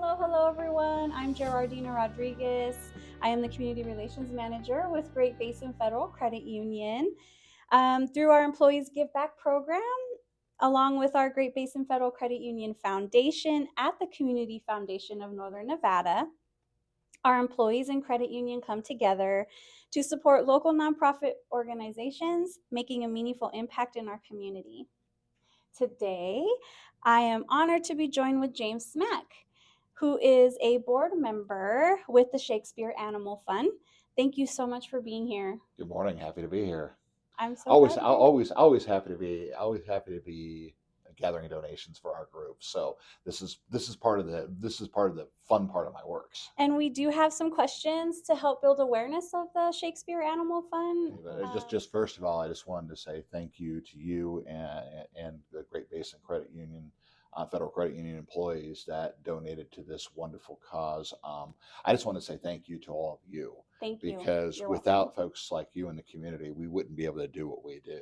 Hello everyone. I'm Gerardina Rodriguez. I am the Community Relations Manager with Great Basin Federal Credit Union. Through our Employees Give Back program, along with our Great Basin Federal Credit Union Foundation at the Community Foundation of Northern Nevada, our employees and credit union come together to support local nonprofit organizations making a meaningful impact in our community. Today, I am honored to be joined with James Smack, who is a board member with the Shakespeare Animal Fund. Thank you so much for being here. Good morning. Happy to be here. I'm so Always, glad you're here. always happy to be gathering donations for our group. So this is part of the fun part of my works. And we do have some questions to help build awareness of the Shakespeare Animal Fund. Just first of all, I just wanted to say thank you to you and the Great Basin Credit Union, Federal Credit Union employees that donated to this wonderful cause. I just want to say thank you to all of you. Thank you. Because You're without welcome. folks like you in the community, we wouldn't be able to do what we do.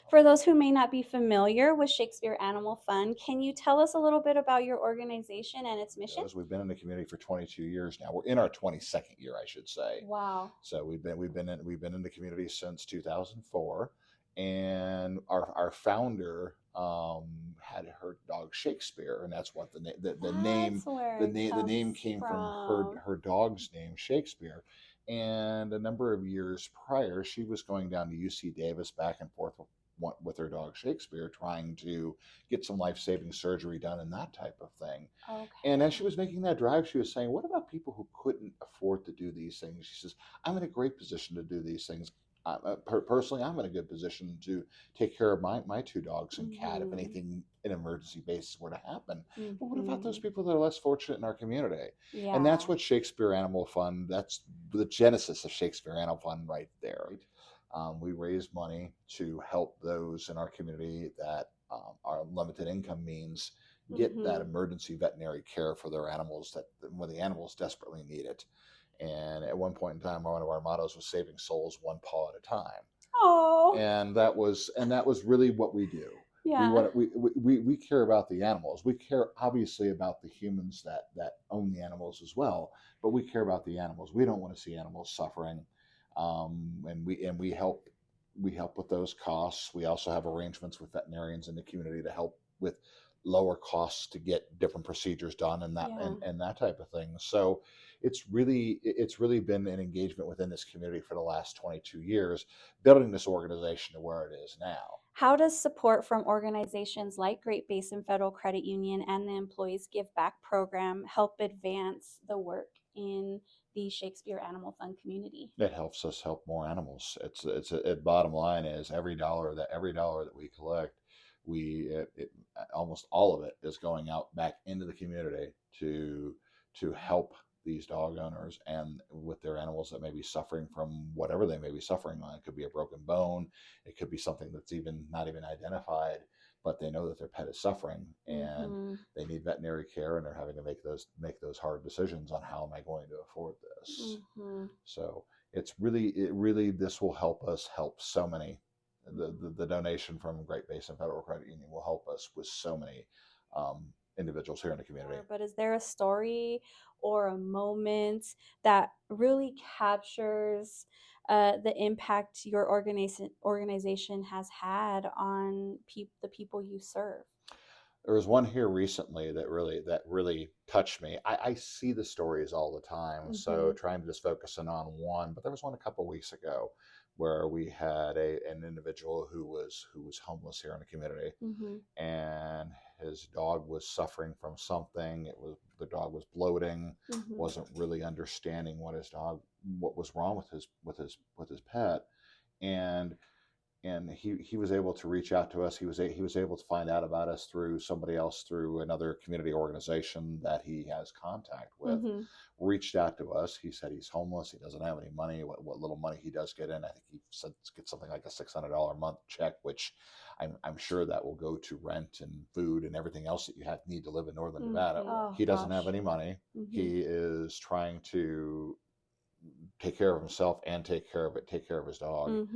For those who may not be familiar with Shakespeare Animal Fund, can you tell us a little bit about your organization and its mission? We've been in the community for 22 years now. We're in our 22nd year, I should say. Wow. So we've been in the community since 2004, and our founder had her dog Shakespeare, and that's what the name came from her dog's name Shakespeare. And a number of years prior, she was going down to UC Davis back and forth with her dog Shakespeare, trying to get some life-saving surgery done and that type of thing. Okay. And as she was making that drive, she was saying, what about people who couldn't afford to do these things? She says, I'm in a great position to do these things. Personally, I'm in a good position to take care of my two dogs and cat if anything, an emergency basis were to happen. But what about those people that are less fortunate in our community? Yeah. And that's what Shakespeare Animal Fund, that's the genesis of Shakespeare Animal Fund right there. We raise money to help those in our community that are limited income means get that emergency veterinary care for their animals when the animals desperately need it. And at one point in time, one of our mottos was saving souls one paw at a time. Oh. And that was really what we do. Yeah. We care about the animals. We care obviously about the humans that own the animals as well, but we care about the animals. We don't want to see animals suffering, and we help with those costs. We also have arrangements with veterinarians in the community to help with lower costs to get different procedures done and that type of thing. So it's really been an engagement within this community for the last 22 years, building this organization to where it is now. How does support from organizations like Great Basin Federal Credit Union and the Employees Give Back program help advance the work in the Shakespeare Animal Fund community? It helps us help more animals. Bottom line is every dollar that we collect, almost all of it is going out back into the community to help these dog owners and with their animals that may be suffering from whatever they may be suffering on. It could be a broken bone, it could be something that's not even identified, but they know that their pet is suffering and they need veterinary care, and they're having to make those hard decisions on how am I going to afford this. So it really this will help us help so many. The donation from Great Basin Federal Credit Union will help us with so many individuals here in the community. But is there a story or a moment that really captures the impact your organization has had on the people you serve? There was one here recently that really touched me. I see the stories all the time, so trying to just focus in on one. But there was one a couple of weeks ago where we had an individual who was homeless here in the community, and his dog was suffering from something. The dog was bloating, wasn't really understanding what was wrong with his pet, and he was able to reach out to us. He was able to find out about us through somebody else, through another community organization that he has contact with. Reached out to us. He said he's homeless. He doesn't have any money. What little money he does get in, I think he said gets something like a $600 a month check, which I'm sure that will go to rent and food and everything else that you need to live in Northern Nevada. Oh, he doesn't have any money. He is trying to take care of himself and take care of his dog.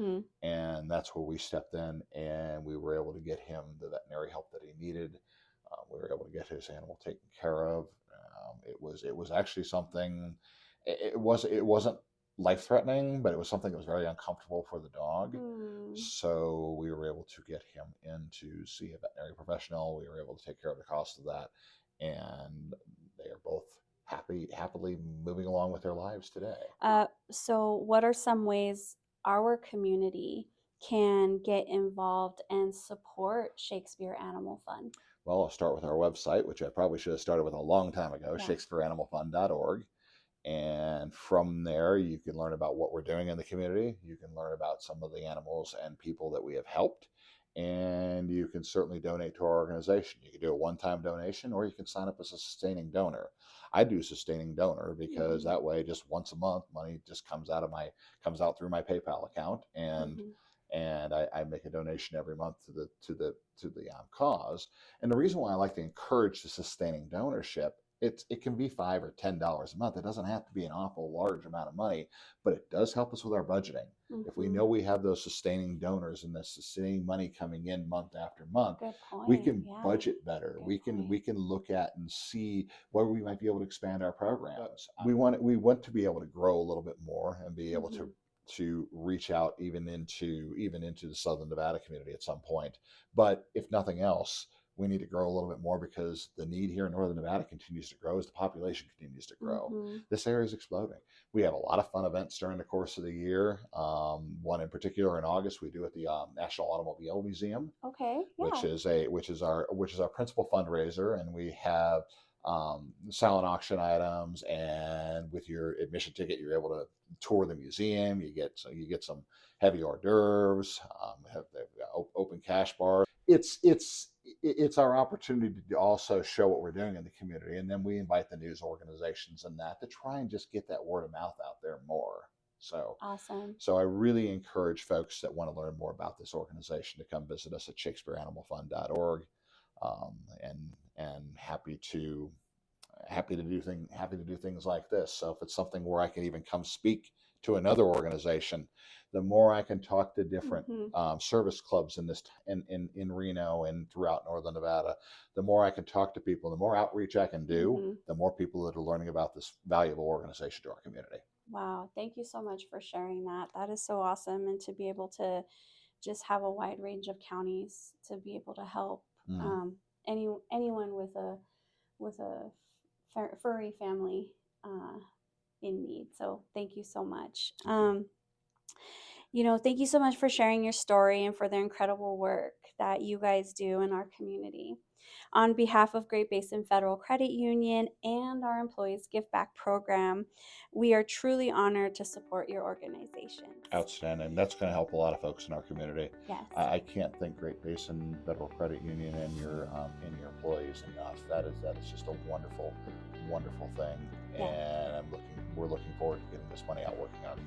And that's where we stepped in, and we were able to get him the veterinary help that he needed. We were able to get his animal taken care of. It was actually something. It wasn't life threatening, but it was something that was very uncomfortable for the dog. Hmm. So we were able to get him in to see a veterinary professional. We were able to take care of the cost of that, and they are both happily moving along with their lives today. So, what are some ways our community can get involved and support Shakespeare Animal Fund? Well, I'll start with our website, which I probably should have started with a long time ago, Yeah. shakespeareanimalfund.org. And from there, you can learn about what we're doing in the community. You can learn about some of the animals and people that we have helped. And you can certainly donate to our organization. You can do a one-time donation, or you can sign up as a sustaining donor. I do sustaining donor because Mm-hmm. that way, just once a month, money just comes out through my PayPal account, and Mm-hmm. I make a donation every month to the cause. And the reason why I like to encourage the sustaining donorship, it can be $5 or $10 a month. It doesn't have to be an awful large amount of money, but it does help us with our budgeting. If we Mm-hmm. know we have those sustaining donors and the sustaining money coming in month after month, Good we point. can Yeah. budget better. Good We can look at and see where we might be able to expand our programs. point. We want to be able to grow a little bit more and be able Mm-hmm. to reach out even into the Southern Nevada community at some point. But if nothing else, we need to grow a little bit more because the need here in Northern Nevada continues to grow as the population continues to grow. Mm-hmm. This area is exploding. We have a lot of fun events during the course of the year. One in particular in August we do at the National Automobile Museum, Okay. which Yeah. is our principal fundraiser, and we have silent auction items. And with your admission ticket, you're able to tour the museum. You get some heavy hors d'oeuvres. They've got open cash bars. It's our opportunity to also show what we're doing in the community, and then we invite the news organizations and that to try and just get that word of mouth out there more. So Awesome. so I really encourage folks that want to learn more about this organization to come visit us at shakespeareanimalfund.org, and happy to do things like this. So if it's something where I can even come speak to another organization, the more I can talk to different Mm-hmm. service clubs in Reno and throughout Northern Nevada, the more I can talk to people, the more outreach I can do, Mm-hmm. the more people that are learning about this valuable organization to our community. Wow. Thank you so much for sharing that. That is so awesome. And to be able to just have a wide range of counties to be able to help Mm-hmm. um, anyone with a furry family in need. So thank you so much. Thank you. Thank you so much for sharing your story and for the incredible work that you guys do in our community. On behalf of Great Basin Federal Credit Union and our Employees Give Back program, we are truly honored to support your organizations. Outstanding. That's going to help a lot of folks in our community. Yes. I can't thank Great Basin Federal Credit Union and your employees enough. That is just a wonderful, wonderful thing, Yeah. and we're looking forward to getting this money out working on it.